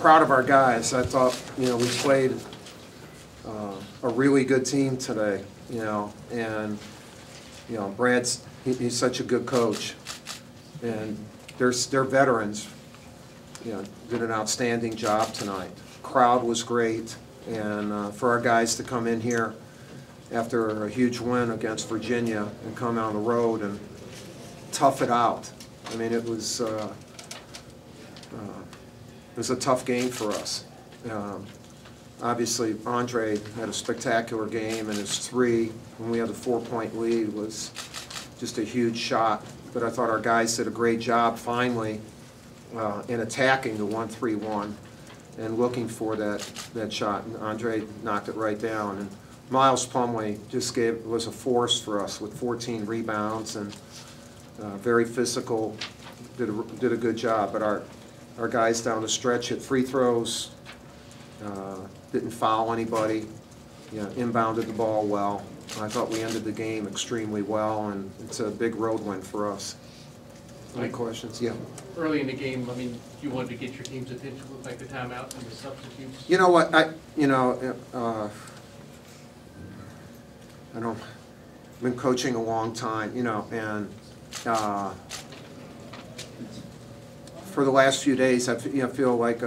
proud of our guys. I thought, we played a really good team today, and, Brad's, he's such a good coach. And they're veterans, did an outstanding job tonight. Crowd was great, and for our guys to come in here after a huge win against Virginia and come on the road and tough it out. I mean, it was a tough game for us. Obviously, Andre had a spectacular game, and his 3, when we had a 4-point lead, was just a huge shot. But I thought our guys did a great job finally in attacking the 1-3-1 and looking for that shot. And Andre knocked it right down. And Miles Plumlee just was a force for us with 14 rebounds and very physical. Did a good job. But our guys down the stretch hit free throws, didn't foul anybody, inbounded the ball well. I thought we ended the game extremely well, and it's a big road win for us. Any questions? Yeah. Early in the game, I mean, you wanted to get your team's attention, look like the timeout and the substitutes. You know what? I've been coaching a long time, and for the last few days, I feel like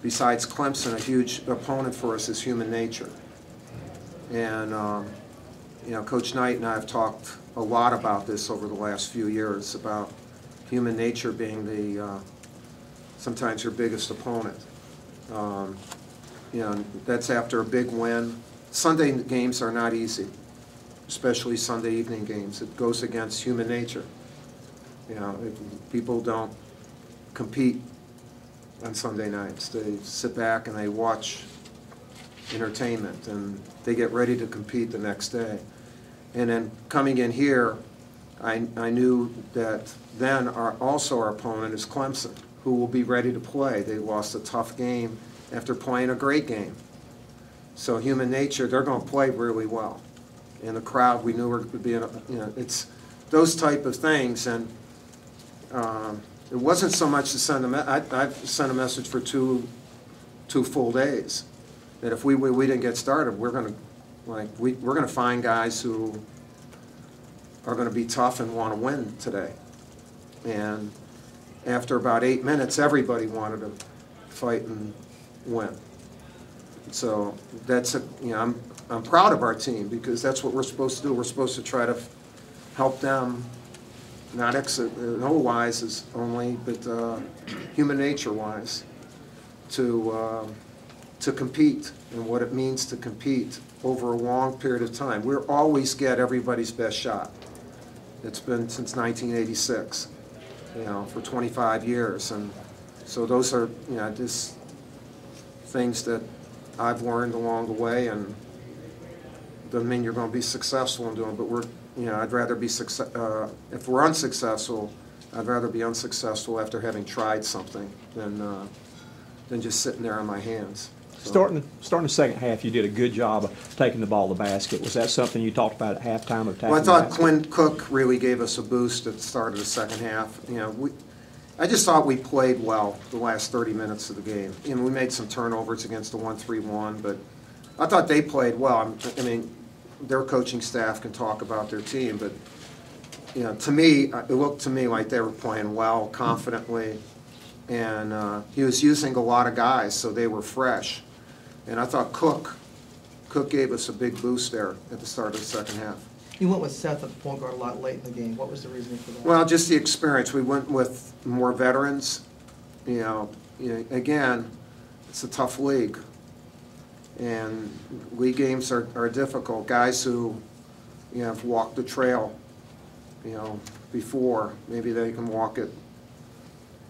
besides Clemson, a huge opponent for us is human nature. And Coach Knight and I have talked a lot about this over the last few years, about human nature being sometimes your biggest opponent. That's after a big win. Sunday games are not easy, especially Sunday evening games. It goes against human nature. People don't compete on Sunday nights. They sit back and they watch entertainment, and they get ready to compete the next day. And then coming in here, I knew that then also our opponent is Clemson, who will be ready to play. They lost a tough game after playing a great game. So human nature, they're going to play really well. And the crowd, we knew would be, it's those type of things. And it wasn't so much to send I've sent a message for two full days that if we didn't get started, we're going to find guys who are going to be tough and want to win today. And after about 8 minutes, everybody wanted to fight and win. So that's I'm proud of our team, because that's what we're supposed to do. We're supposed to try to help them, not no-wise is only, but human nature-wise, to compete and what it means to compete over a long period of time. We'll always get everybody's best shot. It's been since 1986, for 25 years. And so those are, just things that I've learned along the way, and doesn't mean you're going to be successful in doing it, but I'd rather be if we're unsuccessful, I'd rather be unsuccessful after having tried something than just sitting there on my hands. So. Starting the second half, you did a good job of taking the ball to the basket. Was that something you talked about at halftime? Of well, I thought Quinn Cook really gave us a boost at the start of the second half. I just thought we played well the last 30 minutes of the game. We made some turnovers against the 1-3-1, but I thought they played well. I mean, their coaching staff can talk about their team, but to me, it looked to me like they were playing well, confidently, and he was using a lot of guys, so they were fresh. And I thought Cook gave us a big boost there at the start of the second half. You went with Seth at the point guard a lot late in the game. What was the reasoning for that? Well, just the experience. We went with more veterans. Again, it's a tough league. And league games are difficult. Guys who, have walked the trail, before, maybe they can walk it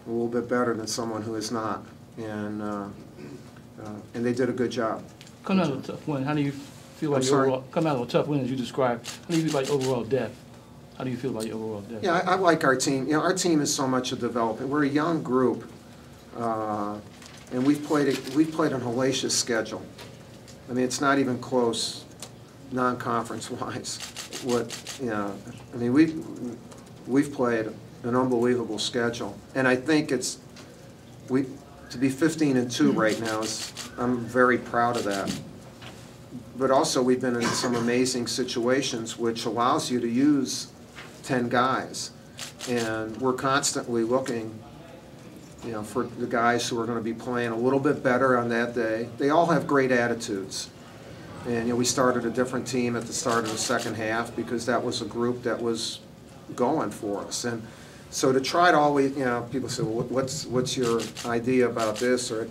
a little bit better than someone who is not. And they did a good job. Coming out of a tough win, how do you feel like your overall, coming out of a tough win as you described, how do you feel like overall depth? How do you feel about your overall depth? Yeah, I like our team. Our team is so much a development. We're a young group, and we've played an hellacious schedule. I mean, it's not even close, non-conference wise. I mean, we've played an unbelievable schedule, and I think to be 15-2 right now I'm very proud of that. But also we've been in some amazing situations which allows you to use 10 guys, and we're constantly looking, you know, for the guys who are going to be playing a little bit better on that day. They all have great attitudes. And, you know, we started a different team at the start of the second half because that was a group that was going for us. And so to try to always, you know, people say, well, what's your idea about this? Or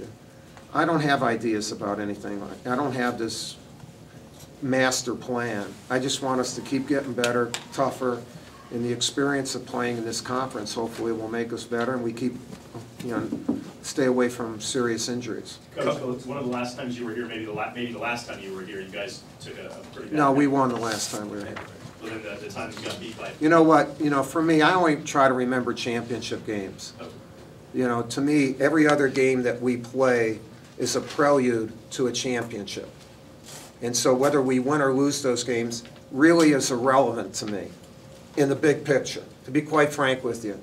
I don't have ideas about anything. I don't have this master plan. I just want us to keep getting better, tougher, and the experience of playing in this conference hopefully will make us better, and we keep, you know, stay away from serious injuries. Coach, one of the last times you were here, maybe the last time you were here, you guys took a pretty bad. No, we won the last time we were here. Within the time you got beat by. You know what? You know, for me, I only try to remember championship games. Okay. You know, to me, every other game that we play is a prelude to a championship. And so whether we win or lose those games really is irrelevant to me in the big picture, to be quite frank with you.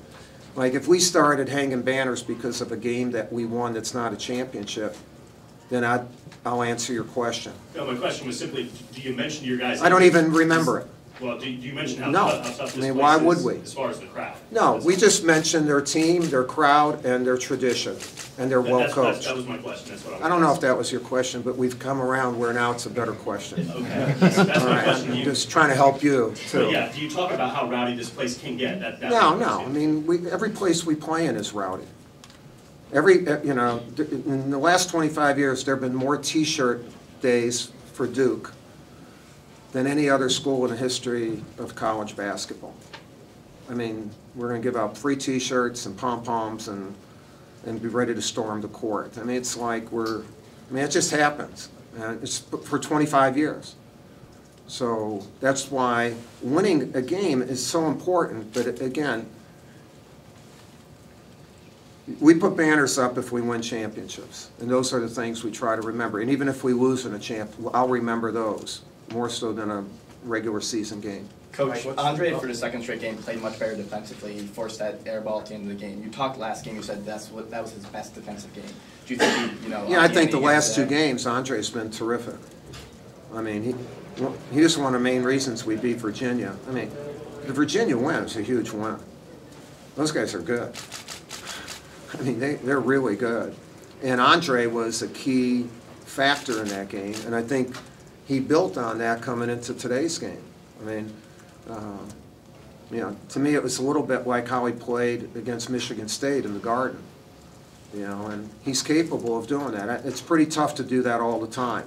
Like, if we started hanging banners because of a game that we won that's not a championship, then I'll answer your question. No, my question was simply, do you mention your guys? I don't even remember it. Well, do you mention how No. tough this I mean, place why is would we? as far as the crowd? No, we just mentioned their team, their crowd, and their tradition, and they're well coached. That was my question, that's what I was. I don't know if that was your question, but we've come around where now it's a better question. Okay, that's All my right, question to I'm you. just trying to help you, But too. yeah, do you talk about how rowdy this place can get? No, I mean, every place we play in is rowdy. You know, in the last 25 years, there have been more T-shirt days for Duke than any other school in the history of college basketball. I mean, we're going to give out free T-shirts and pom-poms and be ready to storm the court. I mean, it's like it just happens. It's for 25 years. So that's why winning a game is so important, but again, we put banners up if we win championships, and those are the things we try to remember. And even if we lose in a champ, I'll remember those more so than a regular season game. Coach, Andre for the second straight game played much better defensively. He forced that air ball at the end of the game. You talked last game, you said that was his best defensive game. Do you think Yeah, I think the last two games, Andre's been terrific. I mean, he was one of the main reasons we beat Virginia. I mean, the Virginia win is a huge win. Those guys are good. I mean, they're really good. And Andre was a key factor in that game, and I think he built on that coming into today's game. I mean, you know, to me it was a little bit like how he played against Michigan State in the Garden. You know, and he's capable of doing that. It's pretty tough to do that all the time,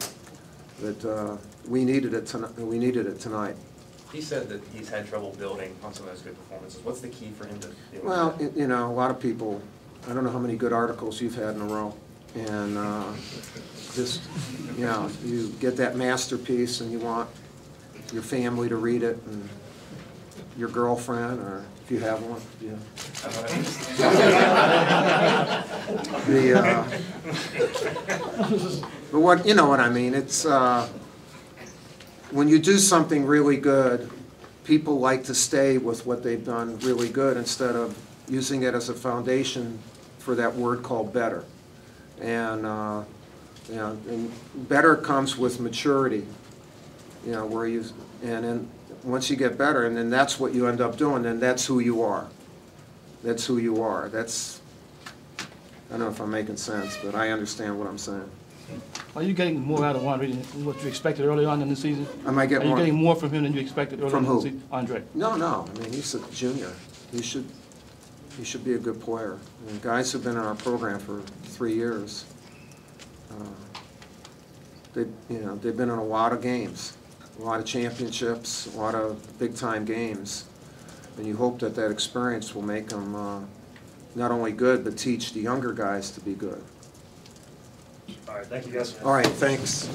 but we needed it tonight. He said that he's had trouble building on some of those good performances. What's the key for him to do? Well, you know, a lot of people, I don't know how many good articles you've had in a row, and just, you know, you get that masterpiece and you want your family to read it, and your girlfriend, or if you have one, yeah. But what, you know what I mean, it's, when you do something really good, people like to stay with what they've done really good instead of using it as a foundation for that word called better. And, you know, and better comes with maturity, you know, where you, and then once you get better, and then that's what you end up doing, then that's who you are. That's who you are. That's, I don't know if I'm making sense, but I understand what I'm saying. Are you getting more out of Andre than what you expected early on in the season? I might get Are you more. getting more from him than you expected early From on in the who? season? Andre. No. I mean, he's a junior. He should be a good player. I mean, guys who've been in our program for 3 years, they've been in a lot of games, a lot of championships, a lot of big-time games, and you hope that that experience will make them not only good, but teach the younger guys to be good. All right, thank you guys. All right, thanks.